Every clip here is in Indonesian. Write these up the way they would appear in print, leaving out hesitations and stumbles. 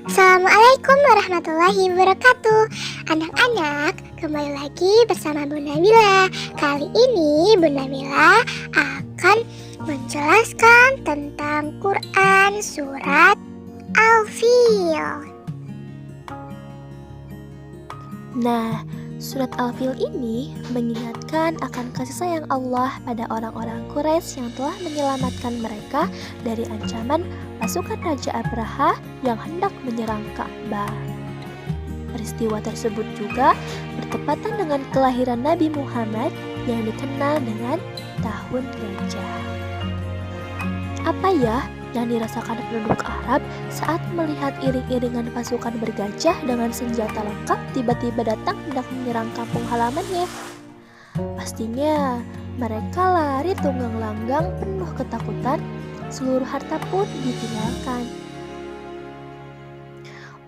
Assalamualaikum warahmatullahi wabarakatuh. Anak-anak, kembali lagi bersama Bunda Mila. Kali ini Bunda Mila akan menjelaskan tentang Quran surat Al-Fil. Nah, surat Al-Fil ini mengingatkan akan kasih sayang Allah pada orang-orang Quraisy yang telah menyelamatkan mereka dari ancaman pasukan Raja Abraha yang hendak menyerang Ka'bah. Peristiwa tersebut juga bertepatan dengan kelahiran Nabi Muhammad yang dikenal dengan Tahun Gajah. Apa ya yang dirasakan penduduk Arab saat melihat iring-iringan pasukan bergajah dengan senjata lengkap tiba-tiba datang hendak menyerang kampung halamannya? Pastinya mereka lari tunggang langgang penuh ketakutan, seluruh harta pun ditinggalkan.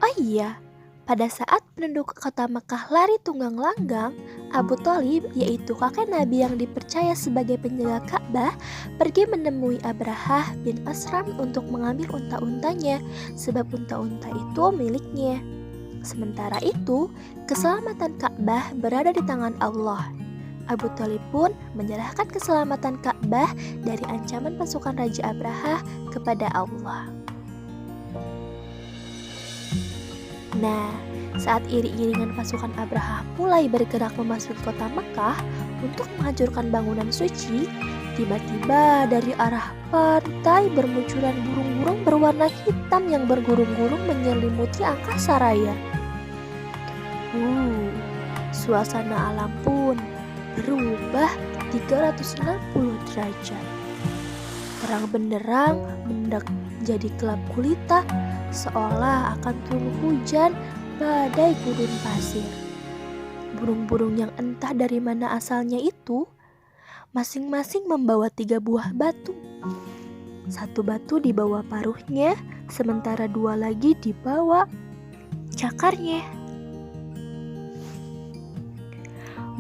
Oh iya, pada saat penduduk kota Mekah lari tunggang langgang, Abu Thalib, yaitu kakek Nabi yang dipercaya sebagai penjaga Ka'bah, pergi menemui Abrahah bin Asram untuk mengambil unta-untanya, sebab unta-unta itu miliknya. Sementara itu, keselamatan Ka'bah berada di tangan Allah. Abu Thalib pun menyerahkan keselamatan Ka'bah dari ancaman pasukan Raja Abraha kepada Allah. Nah, saat iring-iringan pasukan Abraha mulai bergerak memasuki kota Mekah untuk menghancurkan bangunan suci, tiba-tiba dari arah pantai bermunculan burung-burung berwarna hitam yang bergurung-gurung menyelimuti angkasa raya. Suasana alam pun berubah 360 derajat. Terang benderang mendak jadi gelap gulita, seolah akan turun hujan badai gurun pasir. Burung-burung yang entah dari mana asalnya itu masing-masing membawa 3 buah batu. 1 batu dibawa paruhnya, sementara 2 lagi dibawa cakarnya.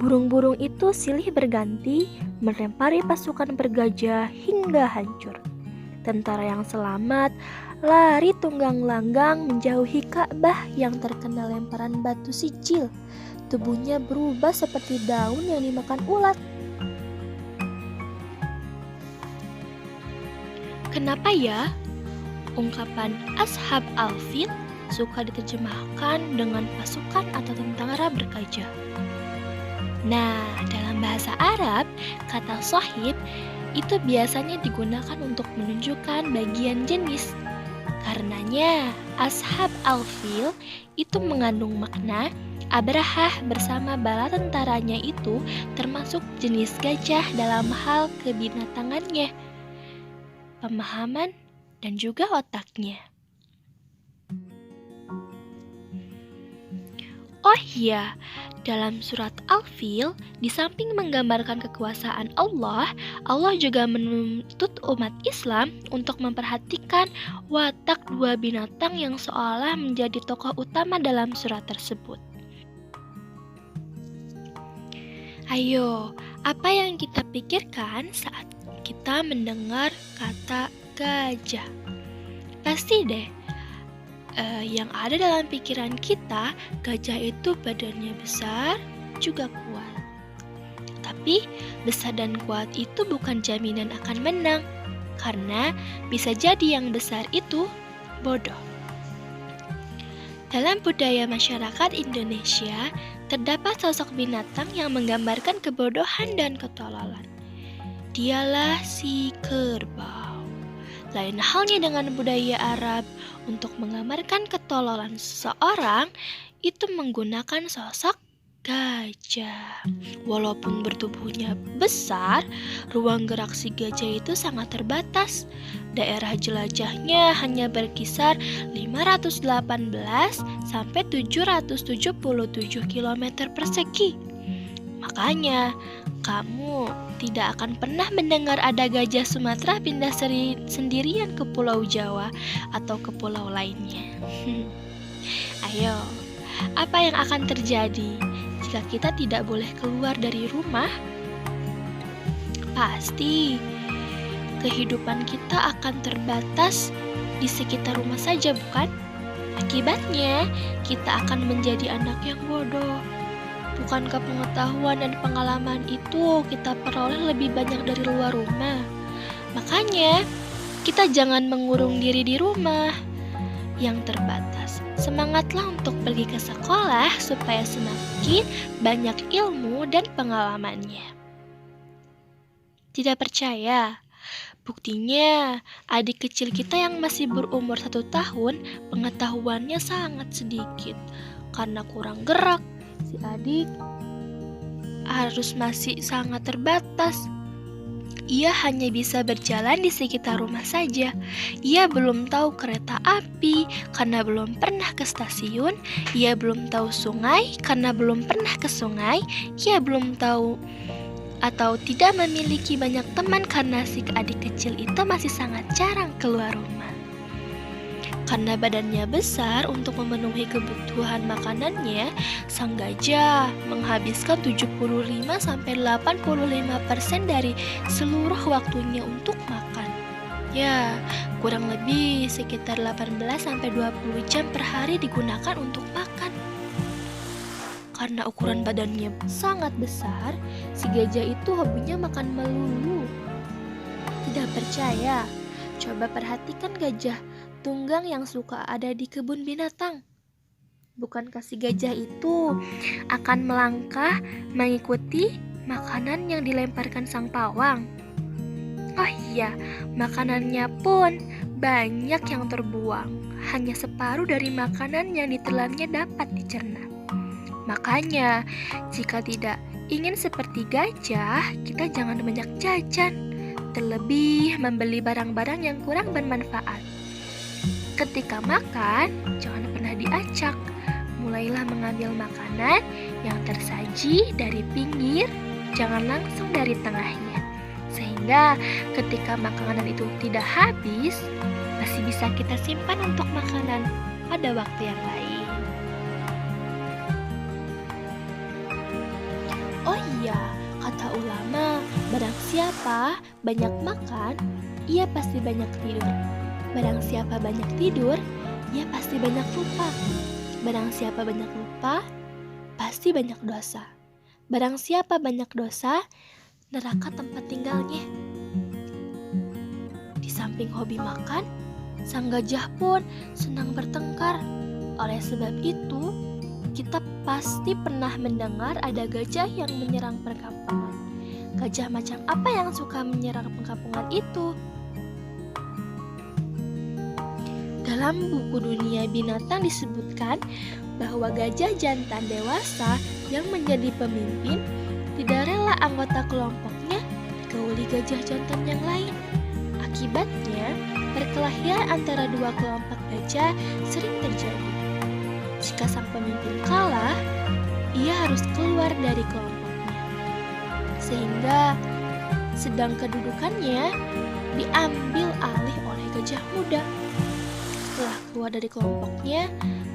Burung-burung itu silih berganti melempari pasukan bergajah hingga hancur. Tentara yang selamat lari tunggang langgang menjauhi Ka'bah yang terkena lemparan batu sijil. Tubuhnya berubah seperti daun yang dimakan ulat. Kenapa ya ungkapan Ashab Al-Fil suka diterjemahkan dengan pasukan atau tentara bergajah? Nah, dalam bahasa Arab, kata sohib itu biasanya digunakan untuk menunjukkan bagian jenis. Karenanya, Ashab Al-Fil itu mengandung makna Abrahah bersama bala tentaranya itu termasuk jenis gajah dalam hal kebinatangannya, pemahaman, dan juga otaknya. Oh iya, dalam surat Al-Fil, di samping menggambarkan kekuasaan Allah, Allah juga menuntut umat Islam untuk memperhatikan watak 2 binatang yang seolah menjadi tokoh utama dalam surat tersebut. Ayo, apa yang kita pikirkan saat kita mendengar kata gajah? Pasti deh, yang ada dalam pikiran kita, gajah itu badannya besar, juga kuat. Tapi besar dan kuat itu bukan jaminan akan menang, karena bisa jadi yang besar itu bodoh. Dalam budaya masyarakat Indonesia, terdapat sosok binatang yang menggambarkan kebodohan dan ketololan. Dialah si kerbau. Lain halnya dengan budaya Arab, untuk menggambarkan ketololan seseorang itu menggunakan sosok gajah. Walaupun bertubuhnya besar, ruang gerak si gajah itu sangat terbatas. Daerah jelajahnya hanya berkisar 518 sampai 777 km persegi. Makanya, kamu tidak akan pernah mendengar ada gajah Sumatera pindah sendirian ke Pulau Jawa atau ke pulau lainnya. Ayo, apa yang akan terjadi jika kita tidak boleh keluar dari rumah? Pasti kehidupan kita akan terbatas di sekitar rumah saja, bukan? Akibatnya, kita akan menjadi anak yang bodoh. Bukankah pengetahuan dan pengalaman itu kita peroleh lebih banyak dari luar rumah? Makanya, kita jangan mengurung diri di rumah yang terbatas. Semangatlah untuk pergi ke sekolah supaya semakin banyak ilmu dan pengalamannya. Tidak percaya? Buktinya, adik kecil kita yang masih berumur 1 tahun, pengetahuannya sangat sedikit. Karena kurang gerak, si adik harus masih sangat terbatas. Ia hanya bisa berjalan di sekitar rumah saja. Ia belum tahu kereta api karena belum pernah ke stasiun. Ia belum tahu sungai karena belum pernah ke sungai. Ia belum tahu atau tidak memiliki banyak teman karena si adik kecil itu masih sangat jarang keluar rumah. Karena badannya besar untuk memenuhi kebutuhan makanannya, sang gajah menghabiskan 75-85% dari seluruh waktunya untuk makan. Ya, kurang lebih sekitar 18-20 jam per hari digunakan untuk makan. Karena ukuran badannya sangat besar, si gajah itu hobinya makan melulu. Tidak percaya? Coba perhatikan gajah tunggang yang suka ada di kebun binatang. Bukankah si gajah itu akan melangkah mengikuti makanan yang dilemparkan sang pawang? Oh iya, makanannya pun banyak yang terbuang. Hanya separuh dari makanan yang ditelannya dapat dicerna. Makanya, jika tidak ingin seperti gajah, kita jangan banyak jajan. Terlebih membeli barang-barang yang kurang bermanfaat. Ketika makan, jangan pernah diacak. Mulailah mengambil makanan yang tersaji dari pinggir, jangan langsung dari tengahnya. Sehingga ketika makanan itu tidak habis, masih bisa kita simpan untuk makanan pada waktu yang lain. Oh iya, kata ulama, barang siapa banyak makan, ia pasti banyak tidur. Barang siapa banyak tidur, ia pasti banyak lupa. Barang siapa banyak lupa, pasti banyak dosa. Barang siapa banyak dosa, neraka tempat tinggalnya. Di samping hobi makan, sang gajah pun senang bertengkar. Oleh sebab itu, kita pasti pernah mendengar ada gajah yang menyerang perkampungan. Gajah macam apa yang suka menyerang perkampungan itu? Dalam buku Dunia Binatang disebutkan bahwa gajah jantan dewasa yang menjadi pemimpin tidak rela anggota kelompoknya digauli gajah jantan yang lain. Akibatnya, perkelahian antara dua kelompok gajah sering terjadi. Jika sang pemimpin kalah, ia harus keluar dari kelompoknya. Sehingga sedang kedudukannya diambil alih oleh gajah muda. Setelah keluar dari kelompoknya,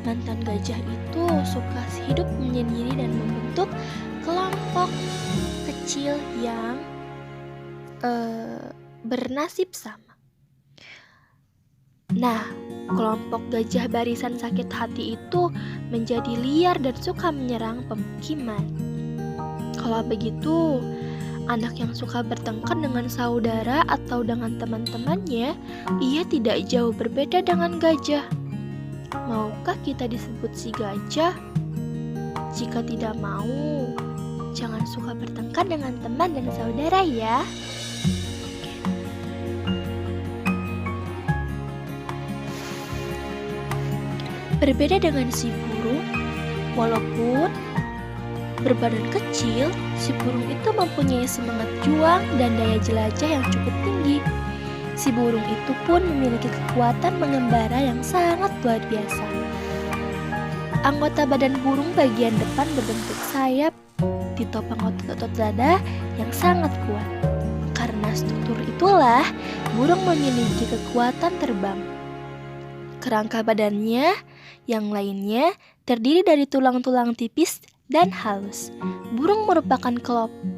mantan gajah itu suka hidup menyendiri dan membentuk kelompok kecil yang bernasib sama. Nah, kelompok gajah barisan sakit hati itu menjadi liar dan suka menyerang pemukiman. Kalau begitu, anak yang suka bertengkar dengan saudara atau dengan teman-temannya, ia tidak jauh berbeda dengan gajah. Maukah kita disebut si gajah? Jika tidak mau, jangan suka bertengkar dengan teman dan saudara ya. Berbeda dengan si burung, walaupun berbadan kecil, si burung itu mempunyai semangat juang dan daya jelajah yang cukup tinggi. Si burung itu pun memiliki kekuatan mengembara yang sangat luar biasa. Anggota badan burung bagian depan berbentuk sayap, ditopang otot-otot dada yang sangat kuat. Karena struktur itulah, burung memiliki kekuatan terbang. Kerangka badannya yang lainnya terdiri dari tulang-tulang tipis dan halus. Burung merupakan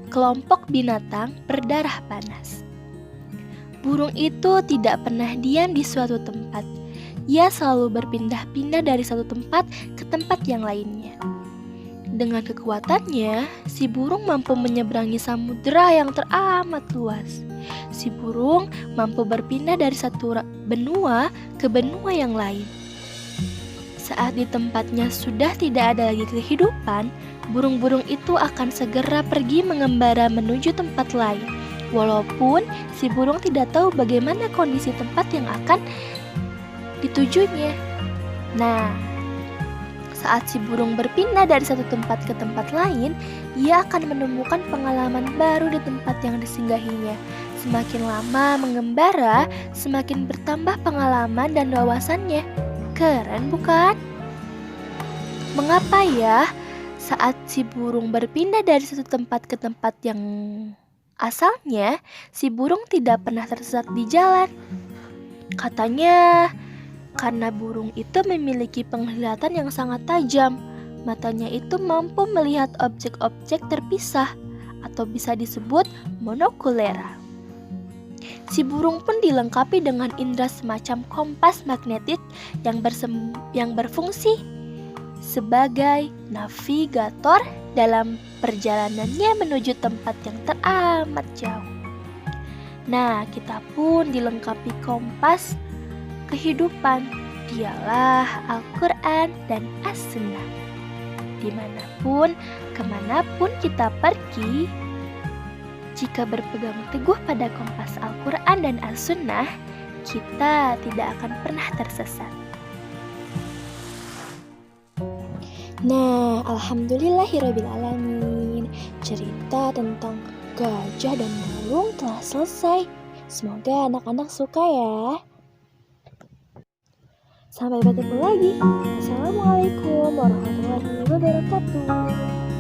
kelompok binatang berdarah panas. Burung itu tidak pernah diam di suatu tempat. ia selalu berpindah-pindah dari satu tempat ke tempat yang lainnya. Dengan kekuatannya, si burung mampu menyeberangi samudera yang teramat luas. Si burung mampu berpindah dari satu benua ke benua yang lain. Saat di tempatnya sudah tidak ada lagi kehidupan, burung-burung itu akan segera pergi mengembara menuju tempat lain. Walaupun si burung tidak tahu bagaimana kondisi tempat yang akan ditujunya. Nah, saat si burung berpindah dari satu tempat ke tempat lain, ia akan menemukan pengalaman baru di tempat yang disinggahinya. Semakin lama mengembara, semakin bertambah pengalaman dan wawasannya. Keren bukan? Mengapa ya saat si burung berpindah dari satu tempat ke tempat yang asalnya, si burung tidak pernah tersesat di jalan? Katanya karena burung itu memiliki penglihatan yang sangat tajam. Matanya itu mampu melihat objek-objek terpisah atau bisa disebut monokulera. Si burung pun dilengkapi dengan indera semacam kompas magnetik yang berfungsi sebagai navigator dalam perjalanannya menuju tempat yang teramat jauh. Nah, kita pun dilengkapi kompas kehidupan, dialah Al-Quran dan As-Sunnah. Dimanapun, kemanapun kita pergi, jika berpegang teguh pada kompas Al-Quran dan As-Sunnah, kita tidak akan pernah tersesat. Nah, alhamdulillahirrabbilalamin, cerita tentang gajah dan burung telah selesai. Semoga anak-anak suka ya. Sampai bertemu lagi. Assalamualaikum warahmatullahi wabarakatuh.